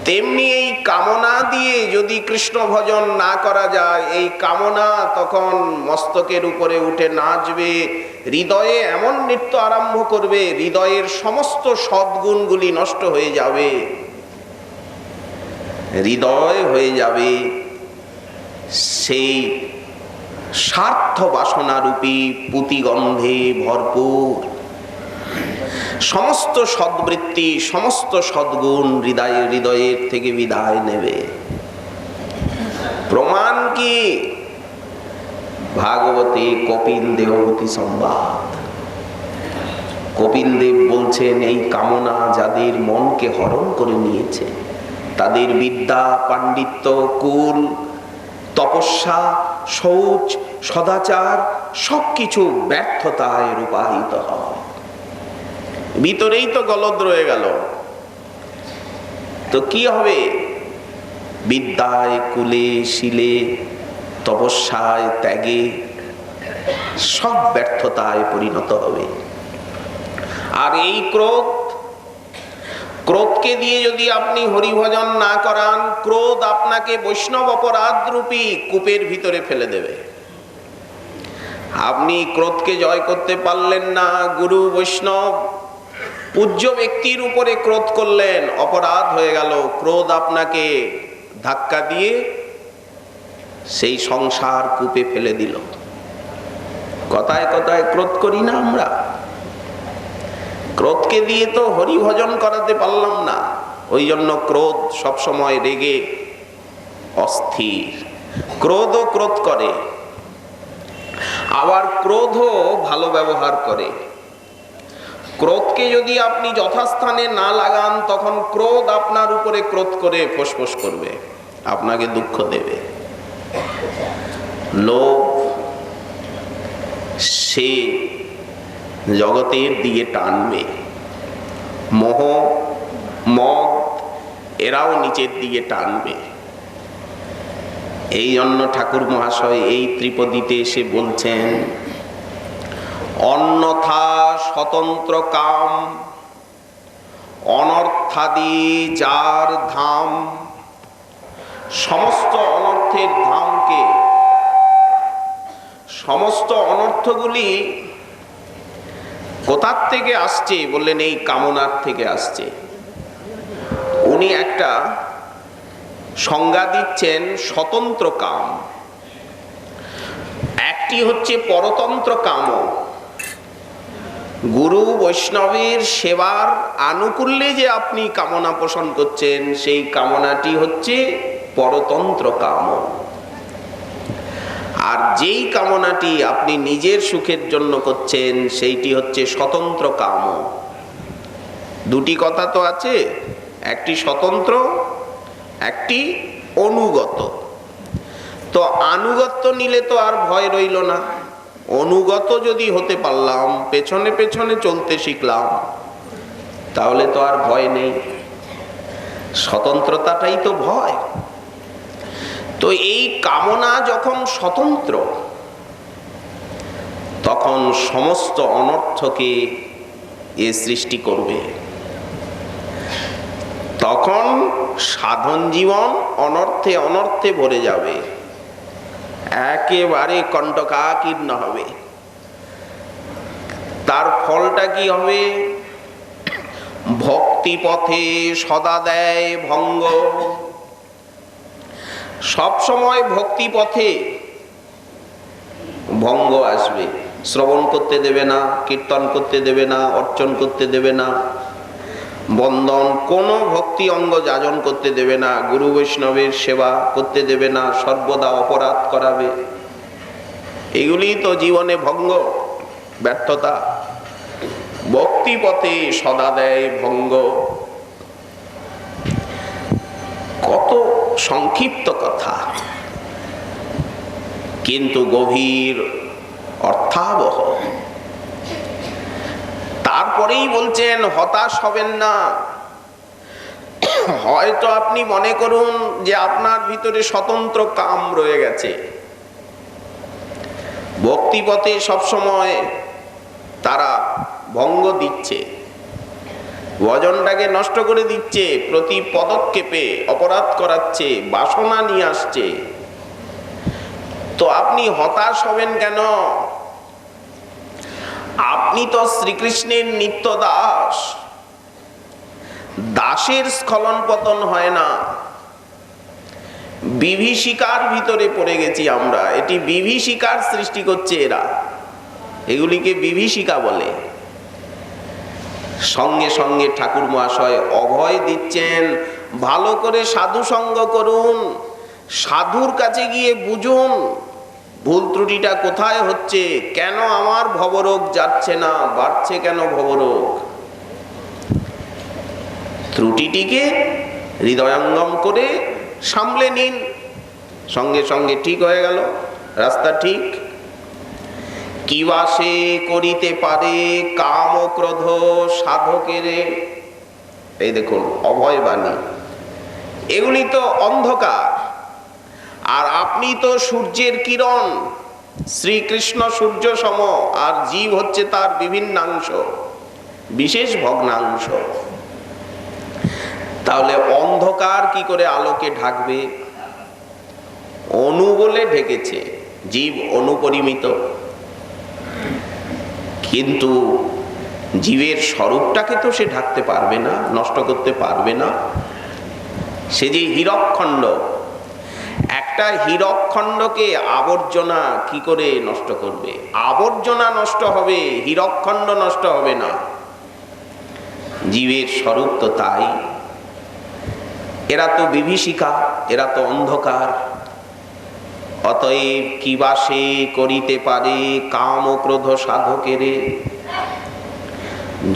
তেমনি এই কামনা দিয়ে যদি কৃষ্ণ ভজন না করা যায়, এই কামনা তখন মস্তকের উপরে উঠে নাচবে, হৃদয়ে এমন নৃত্য আরম্ভ করবে, হৃদয়ের সমস্ত সদ্গুণগুলি নষ্ট হয়ে যাবে, হৃদয় হয়ে যাবে সেই স্বার্থ বাসনারূপী পুতিগন্ধে ভরপুর। সমস্ত সদ্বৃত্তি, সমস্ত সদ্গুণ হৃদয়ের থেকে বিদায় নেবে। প্রমাণ কি? ভাগবতে কপিল দেবভূতি সংবাদ। কপিল দেব বলছেন, এই কামনা যাদের মনকে হরণ করে নিয়েছে, তাদের বিদ্যা, পাণ্ডিত্য, কুল, তপস্যা, শৌচ, সদাচার সবকিছু ব্যর্থতায় রূপায়িত হয়। ভিতরেই তো গলদ রয়ে গেল, তো কি হবে? বিদ্যায়, কুলে, শিলে, তপস্যায়, ত্যাগে সব ব্যর্থতায় পরিণত হবে। আর এই ক্রোধকে দিয়ে যদি আপনি হরিভজন না করান, ক্রোধ আপনাকে বৈষ্ণব অপরাধ রূপী কূপের ভিতরে ফেলে দেবে। আপনি ক্রোধকে জয় করতে পারলেন না, গুরু বৈষ্ণব পূজ্য ব্যক্তির উপরে ক্রোধ করলেন, অপরাধ হয়ে গেল। ক্রোধ আপনাকে ধাক্কা দিয়ে সেই সংসার কূপে ফেলে দিল। কথায় কথায় ক্রোধ করি না আমরা? ক্রোধকে দিয়ে তো হরিভজন করাতে পারলাম না, ওই জন্য ক্রোধ সবসময় রেগে অস্থির। ক্রোধও ক্রোধ করে, আবার ক্রোধও ভালো ব্যবহার করে। ক্রোধকে যদি আপনি যথাস্থানে না লাগান, তখন ক্রোধ আপনার উপরে ক্রোধ করে ফোঁসফোঁস করবে, আপনাকে দুঃখ দেবে। লোভ সে জগতের দিকে টানবে, মোহ, মদ এরাও নিচের দিকে টানবে। এই জন্য ঠাকুর মহাশয় এই ত্রিপদীতে এসে বলছেন, অন্যথা স্বতন্ত্র কাম, অনর্থাদি যার ধাম। সমস্ত অনর্থের ধামকে, সমস্ত অনর্থগুলি কোথার থেকে আসছে বললেন? এই কামনার থেকে আসছে। উনি একটা সংজ্ঞা দিচ্ছেন স্বতন্ত্র কাম। একটি হচ্ছে পরতন্ত্র কাম, গুরু বৈষ্ণবের সেবার আনুকূল্যে যে আপনি কামনা পোষণ করছেন, সেই কামনাটি হচ্ছে পরতন্ত্র কাম। আর যেই কামনাটি আপনি নিজের সুখের জন্য করছেন, সেইটি হচ্ছে স্বতন্ত্র কাম। দুটি কথা তো আছে, একটি স্বতন্ত্র, একটি অনুগত। তো আনুগত্য নিলে তো আর ভয় রইল না। অনুগত যদি হতে পারলাম, পেছনে পেছনে চলতে শিখলাম, তাহলে তো আর ভয় নেই। স্বতন্ত্রতাটাই তো ভয়। তো এই কামনা যখন স্বতন্ত্র, তখন সমস্ত অনর্থকে এ সৃষ্টি করবে। তখন সাধন জীবন অনর্থে অনর্থে ভরে যাবে, একেবারে কণ্টকাকীর্ণ হবে। তার ফলটা কি হবে? ভক্তি পথে সদা দেয় ভঙ্গ। সব সময় ভক্তি পথে ভঙ্গ আসবে। শ্রবণ করতে দেবে না, কীর্তন করতে দেবে না, অর্চন করতে দেবে না, বন্দন কোনো ভক্তি অঙ্গ যাজন করতে দেবে না, গুরু বৈষ্ণবের সেবা করতে দেবে না, সর্বদা অপরাধ করাবে। এগুলি তো জীবনে ভঙ্গ, ব্যর্থতা। ভক্তি পথে সদা দেয় ভঙ্গ। কত সংক্ষিপ্ত কথা, কিন্তু গভীর অর্থাবহ। তারপরেই বলছেন হতাশ হবেন না। হয়তো আপনি মনে করুন যে আপনার ভিতরে স্বতন্ত্র কাম রয়ে গেছে, ভক্তিপথে সবসময় তারা ভঙ্গ দিচ্ছে, ভজনটাকে নষ্ট করে দিচ্ছে, প্রতি পদক্ষেপে অপরাধ করাচ্ছে, বাসনা নিয়ে আসছে, তো আপনি হতাশ হবেন কেন? আপনি তো শ্রীকৃষ্ণের নিত্য দাস। দাসের স্খলন পতন হয় না। বিভীষিকার ভিতরে পড়ে গেছি আমরা, এটি বিভীষিকার সৃষ্টি করছে এরা, এগুলিকে বিভীষিকা বলে। সঙ্গে সঙ্গে ঠাকুর মহাশয় অভয় দিচ্ছেন, ভালো করে সাধু সঙ্গ করুন, সাধুর কাছে গিয়ে বুঝুন ভুল ত্রুটিটা কোথায় হচ্ছে, কেন আমার ভবরোগ যাচ্ছে না, বাড়ছে কেন ভবরোগ। ত্রুটিটিকে হৃদয়ঙ্গম করে সামলে নিন, সঙ্গে সঙ্গে ঠিক হয়ে গেল, রাস্তা ঠিক। কিবা সে করিতে পারে কাম ও ক্রোধ সাধকের, এই দেখুন অভয় বাণী, এগুলি তো অন্ধকার, আর আপনি তো সূর্যের কিরণ, শ্রীকৃষ্ণ সূর্য সম, আর জীব হচ্ছে তার বিভিন্নাংশ, বিশেষ ভগ্নাংশ। তাহলে অন্ধকার কি করে আলোকে ঢাকবে? অণু বলে ঢেকেছে, জীব অনুপরিমিত, কিন্তু জীবের স্বরূপটাকে তো সে ঢাকতে পারবে না, নষ্ট করতে পারবে না। সে যে হীরকখণ্ড, একটা হীরকখণ্ডকে আবর্জনা কি করে নষ্ট করবে? আবর্জনা নষ্ট হবে, হীরকখণ্ড নষ্ট হবে না। জীবের স্বরূপ তো তাই। এরা তো বিভীষিকা, এরা তো অন্ধকার। অতএব কিবা সে করিতে পারে কাম ও ক্রোধ সাধকের,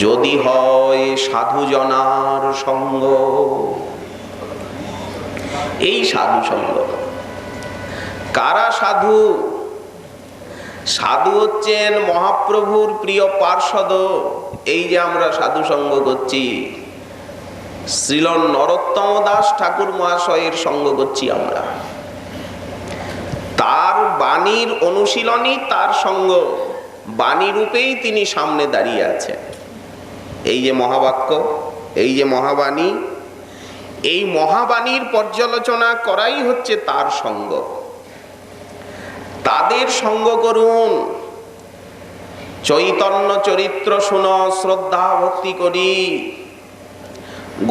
যদি হয় সাধুজনার সঙ্গ। এই সাধু সঙ্গ কারা সাধু? সাধু হচ্ছেন মহাপ্রভুর প্রিয় পার্ষদ। এই যে আমরা সাধু সঙ্গ করছি, শ্রীল নরোত্তম দাস ঠাকুর মহাশয়ের সঙ্গ করছি আমরা, তার বাণীর অনুশীলনই তার সঙ্গ, বাণী রূপেই তিনি সামনে দাঁড়িয়ে আছেন। এই যে মহাবাক্য, এই যে মহাবাণী, এই মহাবাণীর পর্যালোচনা করাই হচ্ছে তার সঙ্গ। তাদের সঙ্গ করুন, চৈতন্য চরিত্র শুনো, শ্রদ্ধা ভক্তি করি,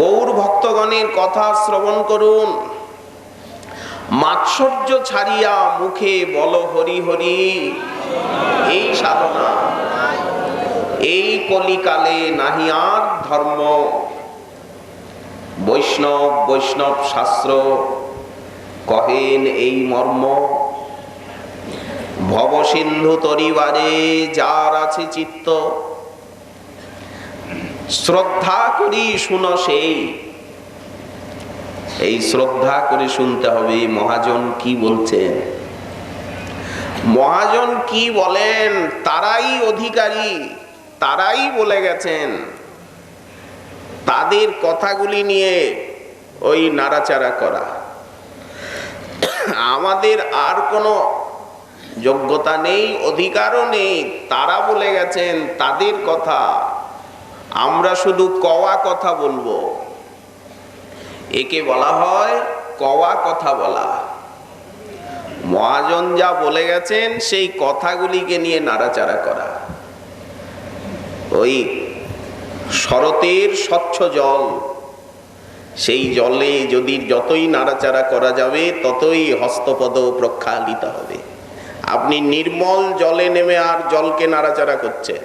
গৌর ভক্তগণের কথা শ্রবণ করুন, মাৎসর্য ছাড়িয়া মুখে বল হরি হরি। এই সাধনা, এই কলিকালে নাহি আর ধর্ম। বৈষ্ণব বৈষ্ণব শাস্ত্র কহেন এই মর্ম, ভব সিন্ধু তরিবারে যার আছে চিত্ত, শ্রদ্ধা করি শুনো সেই। এই শ্রদ্ধা করে শুনতে হবে মহাজন কি বলছেন। মহাজন কি বলেন তারাই অধিকারী, তারাই বলে গেছেন। তাদের কথাগুলি নিয়ে ওই নাড়াচাড়া করা, আমাদের আর কোনো যোগ্যতা নেই, অধিকারও নেই। তারা বলে গেছেন, তাদের কথা, আমরা শুধু কওয়া কথা বলবো। একে বলা হয় কওয়া কথা বলা। মহাজন যা বলে গেছেন সেই কথাগুলিকে নিয়ে নাড়াচাড়া করা। ওই শরতের স্বচ্ছ জল, সেই জলে যদি যতই নাড়াচাড়া করা যাবে ততই হস্তপদ প্রক্ষালিত হবে। আপনি নির্মল জলে নেমে আর জলকে নাড়াচাড়া করছেন,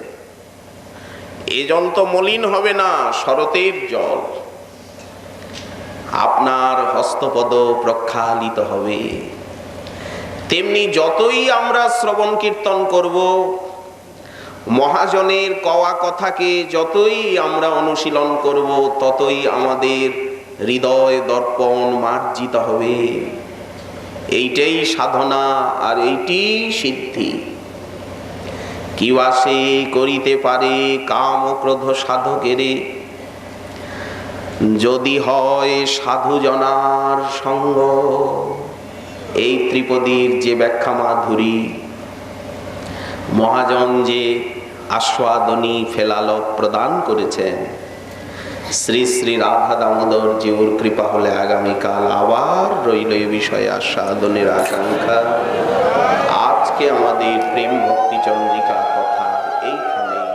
এ জল তো মলিন হবে না, শরতের জল। আপনার হস্তপদ প্রক্ষালিত হবে। তেমনি যতই আমরা শ্রবণ কীর্তন করব, মহাজনের কওয়া কথাকে যতই আমরা অনুশীলন করব, ততই আমাদের হৃদয় দর্পণ মার্জিত হবে। এইটাই সাধনা, আর এইটি সিদ্ধি। কিবা সে করিতে পারে কাম ও ক্রোধ সাধকের, যদি হয় সাধুজনার সঙ্গ। এই ত্রিপদীর যে ব্যাখ্যা মাধুরী, মহাজন যে আস্বাদনী ফেলালক প্রদান করেছেন, শ্রী শ্রী রাধা দামোদর জিউর কৃপা হলে আগামীকাল আবার রইল এ বিষয়ে আস্বাদনের আকাঙ্ক্ষা। আজকে আমাদের প্রেম ভক্তি চন্দ্রিকা কথা এইখানেই